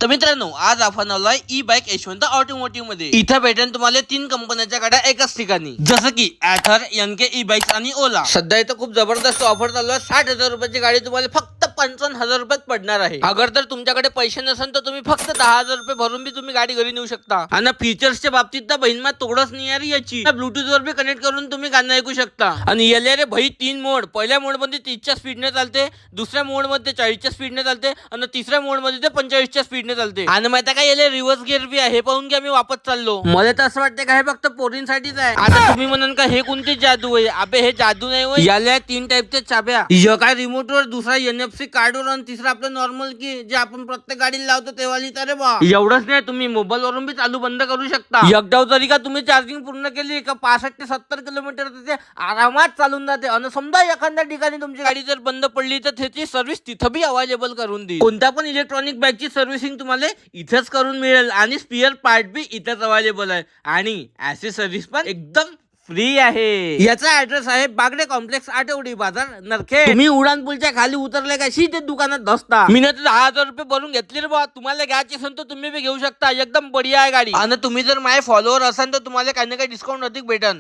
तर मित्रांनो, आज आपण आलोय ई बाईक यशवंत ऑटोमोटिव्ह मध्ये. इथं भेटेल तुम्हाला 3 कंपन्यांच्या गाड्या एकाच ठिकाणी, जसं की ऍथर, एनके ई बाईक्स आणि ओला. सध्या इथं खूप जबरदस्त ऑफर चालू आहे. 60,000 रुपयाची गाडी तुम्हाला फक्त 55,000 रुपयात पडणार आहे. अगर तर तुमच्याकडे पैसे नसेल तर तुम्ही फक्त 10,000 रुपये भरून बी तुम्ही गाडी घरी नेऊ शकता. आणि फीचर्सच्या बाबतीत तर बहिणमा तोडच नाही आहे याची. ब्लूटूथ वर बी कनेक्ट करून तुम्ही गाणं ऐकू शकता. आणि याला रे भाई 3 मोड. पहिल्या मोड मध्ये 30च्या स्पीडने चालते, दुसऱ्या मोड मध्ये 40च्या स्पीडने चालते आणि तिसऱ्या मोड मध्ये ते 45च्या स्पीडने चालते. आणि माहिती का याला रिव्हर्स गिअर बी आहे. हे पाहून की आम्ही वापस चाललो. मला तर असं वाटतं का हे फक्त पोरींसाठीच आहे. आता तुम्ही म्हणाल का हे कोणती जादू आहे? अबे हे जादू नाही होय. याला 3 टाईपच्या चाब्या, एक आहे रिमोट वर, दुसरा NFC कार्ड वर आणि तिसरा आपलं नॉर्मल की जे आपण प्रत्येक गाडीला लावतो तेव्हा लिहिता रे बा. एवढंच नाही, तुम्ही मोबाईल वरून बी चालू बंद करू शकता. एकदा जरी का तुम्ही चार्जिंग पूर्ण केली का 65 ते 70 किलोमीटर ते आरामात चालून जाते. आणि समजा एखाद्या ठिकाणी तुमची गाडी जर बंद पडली तर त्याची सर्व्हिस तिथं बी अवेलेबल करून दे. कोणत्या पण इलेक्ट्रॉनिक बाईकची सर्व्हिसिंग तुम्हाला इथेच करून मिळेल आणि स्पेअर पार्ट बी इथेच अवेलेबल आहे आणि ऍसेसरीज पण एकदम फ्री आहे. याचा ऍड्रेस आहे बागडे कॉम्प्लेक्स, आठवडी बाजार, नरखे. तुम्ही उडान पूलच्या खाली उतरले का ते दुकानात धसता. मी तर 10,000 रुपये भरून घेतले रे बा. तुम्हाला घ्यायची असेल तर तुम्ही बी घेऊ शकता. एकदम बढिया आहे गाडी. आणि तुम्ही जर माझे फॉलोअर असाल तर तुम्हाला काही ना काही डिस्काउंट अधिक भेटन.